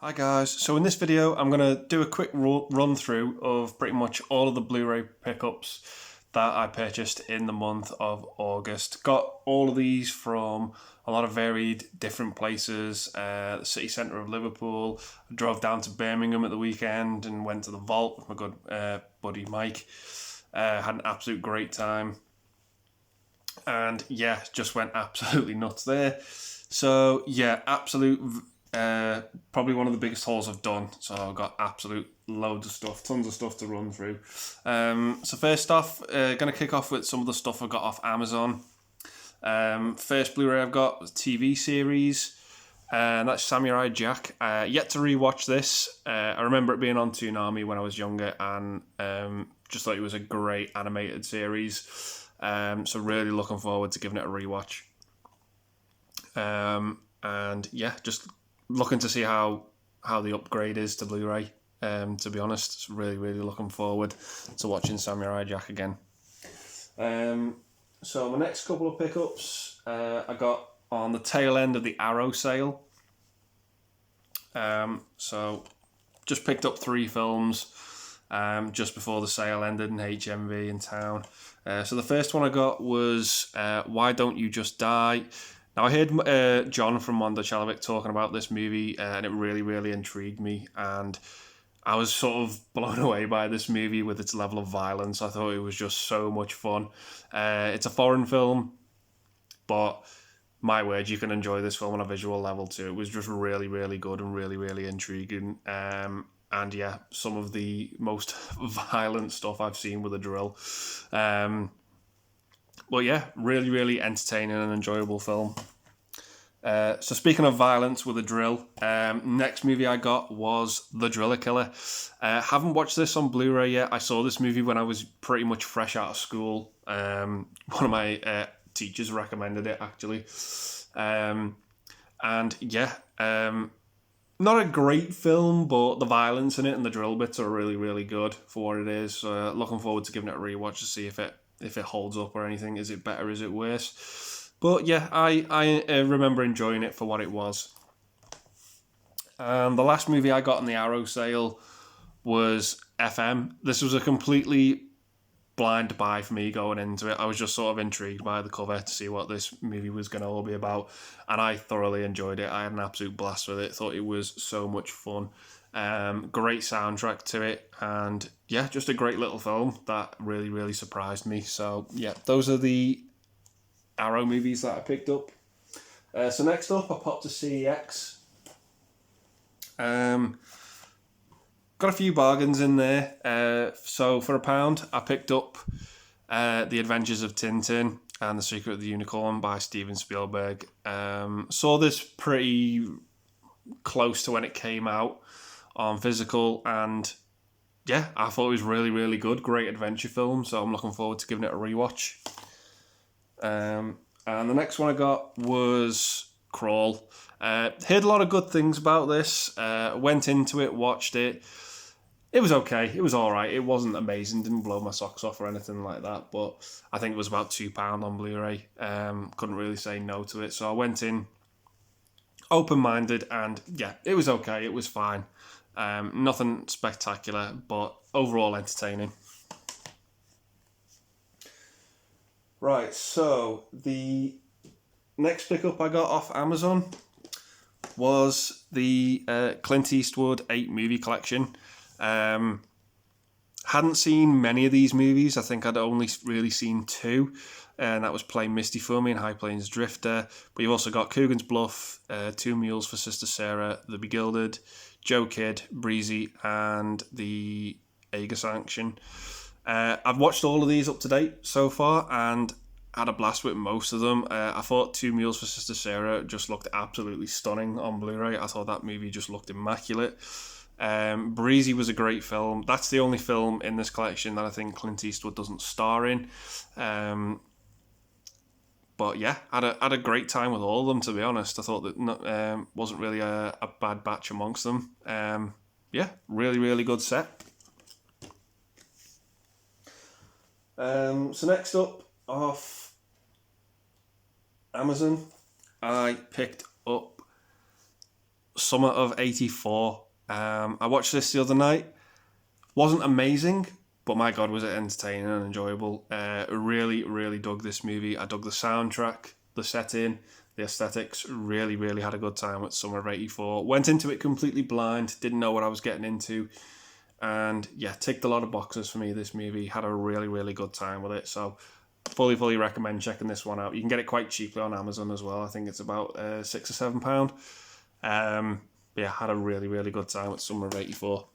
Hi guys, so in this video I'm going to do a quick run through of pretty much all of the Blu-ray pickups that I purchased in the month of August. Got all of these from a lot of varied different places, the city centre of Liverpool. I drove down to Birmingham at the weekend and went to the Vault with my good buddy Mike. Had an absolute great time and yeah, just went absolutely nuts there. So yeah, probably one of the biggest hauls I've done. So I've got absolute loads of stuff, tons of stuff to run through. So first off, going to kick off with some of the stuff I got off Amazon. First Blu-ray I've got was a TV series, and that's Samurai Jack. Yet to rewatch this. I remember it being on Toonami when I was younger, and just thought it was a great animated series. So really looking forward to giving it a rewatch. And yeah, just looking to see how the upgrade is to Blu-ray. To be honest, it's really looking forward to watching Samurai Jack again. So my next couple of pickups I got on the tail end of the Arrow sale. So just picked up 3 films just before the sale ended in HMV in town. So the first one I got was Why Don't You Just Die? Now, I heard John from Mondo Chalavic talking about this movie, and it really intrigued me, and I was sort of blown away by this movie with its level of violence. I thought it was just so much fun. It's a foreign film, but my word, you can enjoy this film on a visual level too. It was just really good and really intriguing. And yeah, some of the most violent stuff I've seen with a drill. Well, yeah, really entertaining and enjoyable film. So speaking of violence with a drill, next movie I got was The Driller Killer. Haven't watched this on Blu-ray yet. I saw this movie when I was pretty much fresh out of school. One of my teachers recommended it, actually. And yeah, not a great film, but the violence in it and the drill bits are really good for what it is. Looking forward to giving it a rewatch to see if it holds up or anything. Is it better? Is it worse? But yeah, I remember enjoying it for what it was. And the last movie I got in the Arrow sale was FM. This was a completely blind buy for me going into it. I was just sort of intrigued by the cover to see what this movie was going to all be about, and I thoroughly enjoyed it. I had an absolute blast with it. Thought it was so much fun. Great soundtrack to it, and yeah, just a great little film that really surprised me. So yeah, those are the Arrow movies that I picked up. So next up, I popped to CEX. Got a few bargains in there. So for £1, I picked up The Adventures of Tintin and The Secret of the Unicorn by Steven Spielberg. Saw this pretty close to when it came out on physical, and yeah, I thought it was really good. Great adventure film, so I'm looking forward to giving it a rewatch. And the next one I got was Crawl. Heard a lot of good things about this. Went into it, watched it. It was okay. It was all right. It wasn't amazing. Didn't blow my socks off or anything like that. But I think it was about £2 on Blu-ray. Couldn't really say no to it. So I went in open-minded, and yeah, it was okay. It was fine. Nothing spectacular, but overall entertaining. Right, so the next pickup I got off Amazon was the Clint Eastwood 8 movie collection. Hadn't seen many of these movies. I think I'd only really seen 2, and that was Plain Misty for Me and High Plains Drifter. But you've also got Coogan's Bluff, 2 Mules for Sister Sarah, The Begilded, Joe Kidd, Breezy, and the Ager Sanction. I've watched all of these up to date so far and had a blast with most of them. I thought 2 Mules for Sister Sarah just looked absolutely stunning on Blu-ray. I thought that movie just looked immaculate. Breezy was a great film. That's the only film in this collection that I think Clint Eastwood doesn't star in. But yeah, had a great time with all of them, to be honest. I thought that wasn't really a bad batch amongst them. Yeah, really good set. So next up, off Amazon, I picked up summer of '84. I watched this the other night. Wasn't amazing, but my God, was it entertaining and enjoyable. Really, really dug this movie. I dug the soundtrack, the setting, the aesthetics. Really, really had a good time with summer of '84. Went into it completely blind, didn't know what I was getting into. And yeah, ticked a lot of boxes for me, this movie. Had a really, really good time with it. So fully recommend checking this one out. You can get it quite cheaply on Amazon as well. I think it's about £6 or £7. Yeah, had a really, really good time with summer of '84.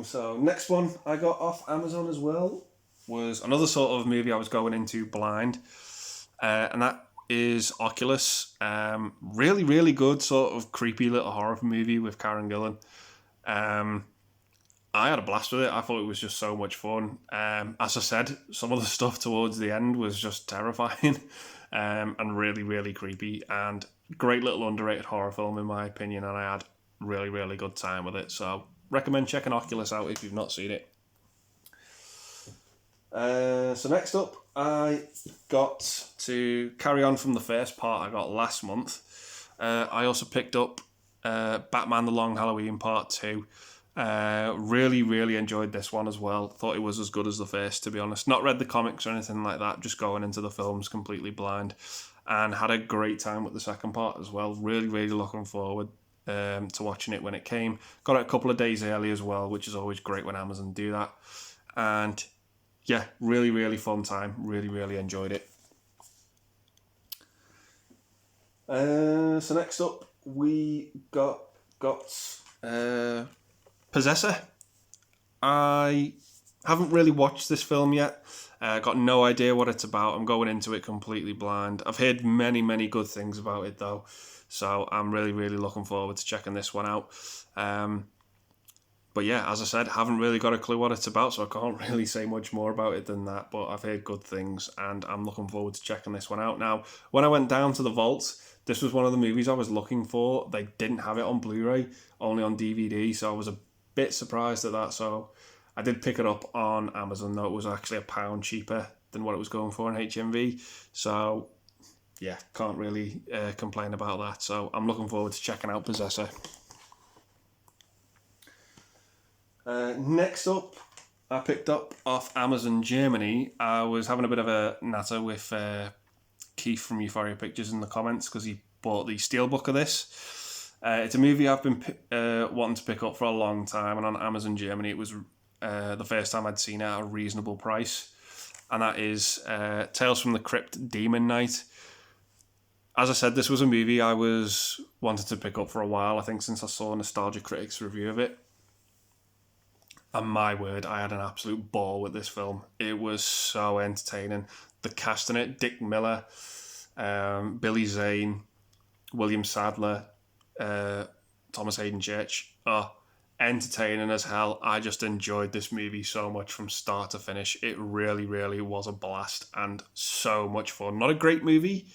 So next one I got off Amazon as well was another sort of movie I was going into blind, and that is Oculus. Really, really good sort of creepy little horror movie with Karen Gillan. I had a blast with it. I thought it was just so much fun. As I said, some of the stuff towards the end was just terrifying, and really, really creepy, and great little underrated horror film in my opinion, and I had really, really good time with it. So recommend checking Oculus out if you've not seen it. So next up, I got to carry on from the first part I got last month. I also picked up Batman The Long Halloween Part 2. Really, really enjoyed this one as well. Thought it was as good as the first, to be honest. Not read the comics or anything like that, just going into the films completely blind. And had a great time with the second part as well. Really, really looking forward to watching it when it came. Got it a couple of days early as well, which is always great when Amazon do that. And yeah, really, really fun time. Really, really enjoyed it. So next up, we got Possessor. I haven't really watched this film yet. Got no idea what it's about. I'm going into it completely blind. I've heard many, many good things about it though. So I'm really, really looking forward to checking this one out. But yeah, as I said, haven't really got a clue what it's about, so I can't really say much more about it than that. But I've heard good things, and I'm looking forward to checking this one out. Now, when I went down to the vault, this was one of the movies I was looking for. They didn't have it on Blu-ray, only on DVD, so I was a bit surprised at that. So I did pick it up on Amazon, though it was actually £1 cheaper than what it was going for on HMV. So yeah, can't really complain about that. So I'm looking forward to checking out Possessor. Next up, I picked up off Amazon Germany. I was having a bit of a natter with Keith from Euphoria Pictures in the comments because he bought the steelbook of this. It's a movie I've been wanting to pick up for a long time, and on Amazon Germany it was the first time I'd seen it at a reasonable price, and that is Tales from the Crypt Demon Knight. As I said, this was a movie I was wanted to pick up for a while, I think since I saw Nostalgia Critic's review of it. And my word, I had an absolute ball with this film. It was so entertaining. The cast in it, Dick Miller, Billy Zane, William Sadler, Thomas Hayden Church. Oh, entertaining as hell. I just enjoyed this movie so much from start to finish. It really, really was a blast and so much fun. Not a great movie,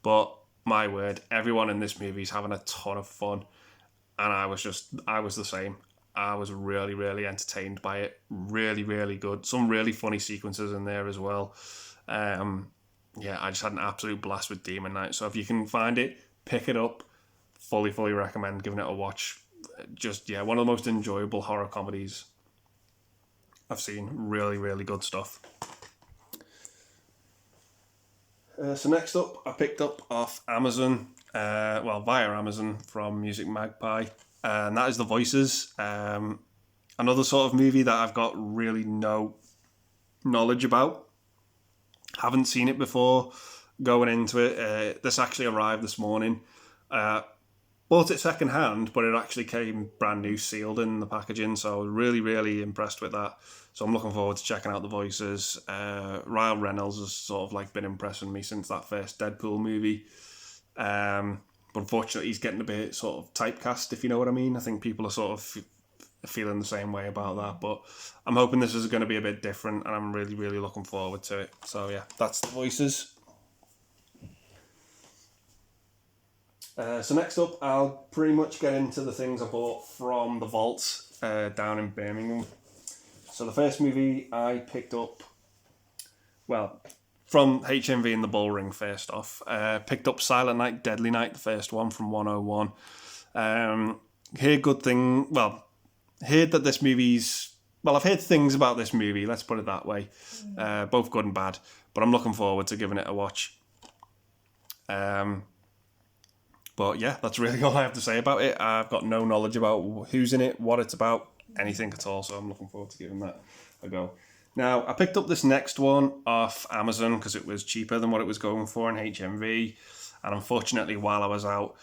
but my word, everyone in this movie is having a ton of fun. And I was the same. I was really, really entertained by it. Really, really good. Some really funny sequences in there as well. Yeah, I just had an absolute blast with Demon Knight. So if you can find it, pick it up. Fully recommend giving it a watch. Just, yeah, one of the most enjoyable horror comedies I've seen. Really, really good stuff. So next up, I picked up off Amazon, via Amazon from Music Magpie. And that is The Voices. Another sort of movie that I've got really no knowledge about. Haven't seen it before going into it. This actually arrived this morning. Bought it second hand, but it actually came brand new, sealed in the packaging. So I was really, really impressed with that. So I'm looking forward to checking out The Voices. Ryan Reynolds has sort of like been impressing me since that first Deadpool movie. But unfortunately, he's getting a bit sort of typecast, if you know what I mean. I think people are sort of feeling the same way about that. But I'm hoping this is going to be a bit different, and I'm really, really looking forward to it. So yeah, that's The Voices. So next up, I'll pretty much get into the things I bought from the vault down in Birmingham. So the first movie I picked up, well, from HMV in the Bullring, first off. Picked up Silent Night, Deadly Night, the first one from 101. Heard that this movie's... Well, I've heard things about this movie, let's put it that way. Both good and bad. But I'm looking forward to giving it a watch. But yeah, that's really all I have to say about it. I've got no knowledge about who's in it, what it's about, anything at all. So I'm looking forward to giving that a go. Now, I picked up this next one off Amazon because it was cheaper than what it was going for in HMV. And unfortunately, while I was out,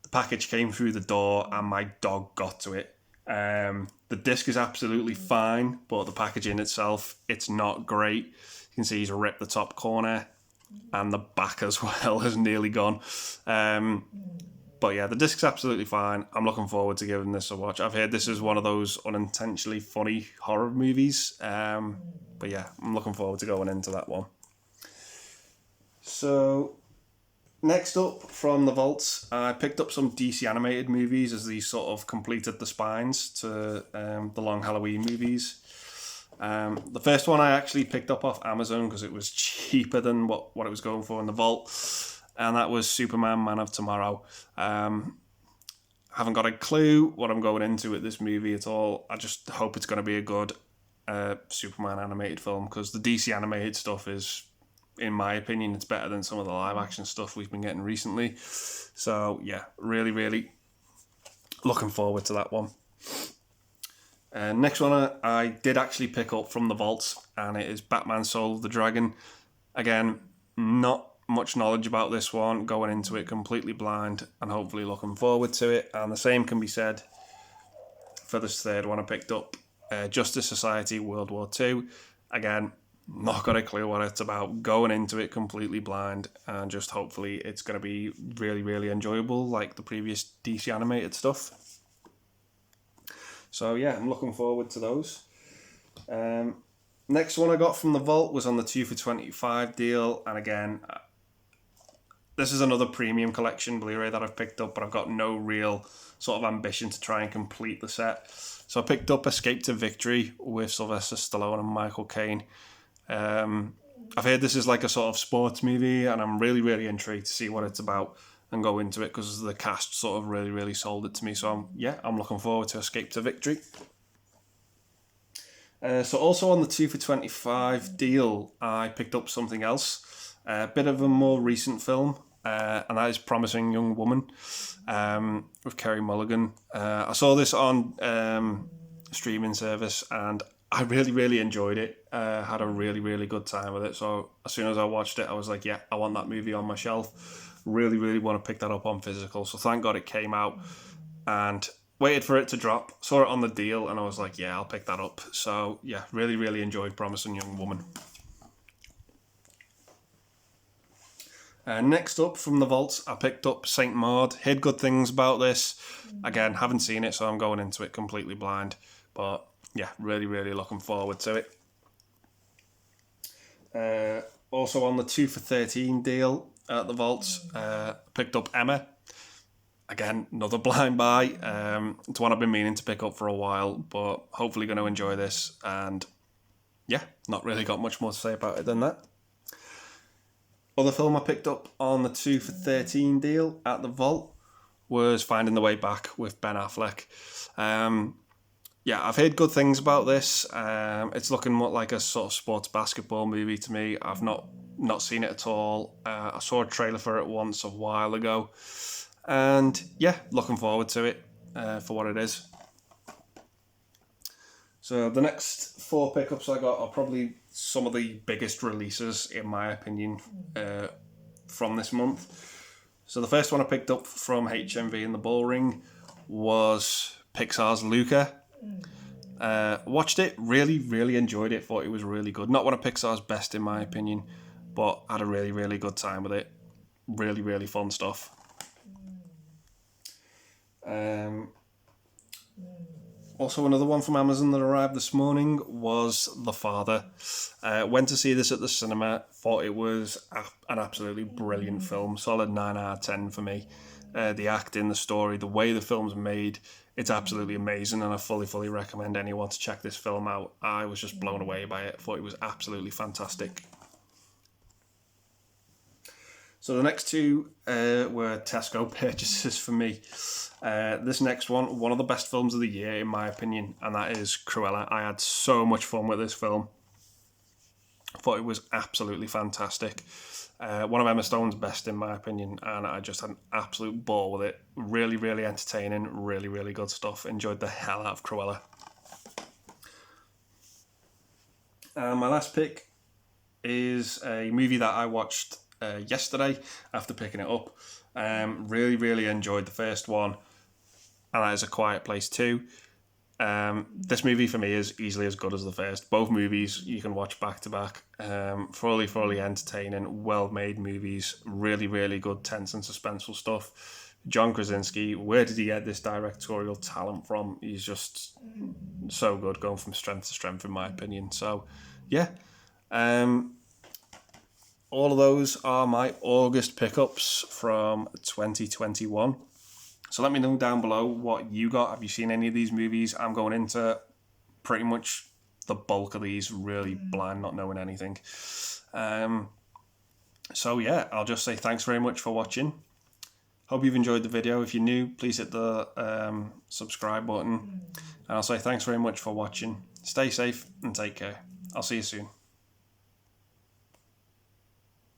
the package came through the door and my dog got to it. The disc is absolutely fine, but the packaging itself, it's not great. You can see he's ripped the top corner and the back as well has nearly gone. But yeah, the disc's absolutely fine. I'm looking forward to giving this a watch. I've heard this is one of those unintentionally funny horror movies. But yeah, I'm looking forward to going into that one. So... Next up from the vaults, I picked up some DC animated movies as these sort of completed the spines to the long Halloween movies. The first one I actually picked up off Amazon because it was cheaper than what it was going for in the vault, and that was Superman Man of Tomorrow. Haven't got a clue what I'm going into with this movie at all. I just hope it's going to be a good Superman animated film because the DC animated stuff is... In my opinion, it's better than some of the live action stuff we've been getting recently. So, yeah, really, really looking forward to that one. Next one I did actually pick up from the vaults, and it is Batman Soul of the Dragon. Again, not much knowledge about this one, going into it completely blind, and hopefully looking forward to it. And the same can be said for this third one I picked up, Justice Society World War II. Again, not got a clue what it's about, going into it completely blind, and just hopefully it's going to be really, really enjoyable like the previous DC animated stuff. So yeah, I'm looking forward to those. Next one I got from the vault was on the 2 for $25 deal, and again, this is another premium collection Blu-ray that I've picked up, but I've got no real sort of ambition to try and complete the set. So I picked up Escape to Victory with Sylvester Stallone and Michael Caine. I've heard this is like a sort of sports movie, and I'm really, really intrigued to see what it's about and go into it because the cast sort of really, really sold it to me. So I'm looking forward to Escape to Victory. So also on the 2 for $25 deal, I picked up something else, a bit of a more recent film, and that is Promising Young Woman with Kerry Mulligan. I saw this on streaming service and I really, really enjoyed it. Had a really, really good time with it. So as soon as I watched it, I was like, yeah, I want that movie on my shelf. Really, really want to pick that up on physical. So thank God it came out and waited for it to drop. Saw it on the deal and I was like, yeah, I'll pick that up. So yeah, really, really enjoyed Promising Young Woman. Next up from the vaults, I picked up Saint Maud. Heard good things about this. Again, haven't seen it, so I'm going into it completely blind. But yeah, really, really looking forward to it. Also on the 2 for $13 deal at the vaults, picked up Emma. Again, another blind buy. It's one I've been meaning to pick up for a while, but hopefully going to enjoy this. And yeah, not really got much more to say about it than that. Other film I picked up on the 2 for $13 deal at the vault was Finding the Way Back with Ben Affleck. Yeah, I've heard good things about this. It's looking more like a sort of sports basketball movie to me. I've not seen it at all. I saw a trailer for it once a while ago. And yeah, looking forward to it for what it is. So the next 4 pickups I got are probably some of the biggest releases, in my opinion, from this month. So the first one I picked up from HMV in the Bullring was Pixar's Luca. Watched it, really, really enjoyed it, thought it was really good. Not one of Pixar's best in my opinion, but had a really, really good time with it. Really, really fun stuff. Also another one from Amazon that arrived this morning was The Father. Went to see this at the cinema, thought it was an absolutely brilliant film, solid 9 out of 10 for me. The acting, the story, the way the film's made, it's absolutely amazing, and I fully recommend anyone to check this film out. I was just blown away by it. I thought it was absolutely fantastic. So the next two were Tesco purchases for me. This next one of the best films of the year in my opinion, and that is Cruella. I had so much fun with this film. I thought it was absolutely fantastic. One of Emma Stone's best in my opinion, and I just had an absolute ball with it. Really, really entertaining, really, really good stuff. Enjoyed the hell out of Cruella. My last pick is a movie that I watched yesterday after picking it up. Really, really enjoyed the first one, and that is A Quiet Place 2. This movie for me is easily as good as the first. Both movies you can watch back to back. Fully entertaining, well-made movies. Really, really good, tense and suspenseful stuff. John Krasinski, where did he get this directorial talent from? He's just so good, going from strength to strength in my opinion. So, yeah. All of those are my August pickups from 2021. So let me know down below what you got. Have you seen any of these movies? I'm going into pretty much the bulk of these really blind, not knowing anything. So yeah, I'll just say thanks very much for watching. Hope you've enjoyed the video. If you're new, please hit the subscribe button. And I'll say thanks very much for watching. Stay safe and take care. I'll see you soon.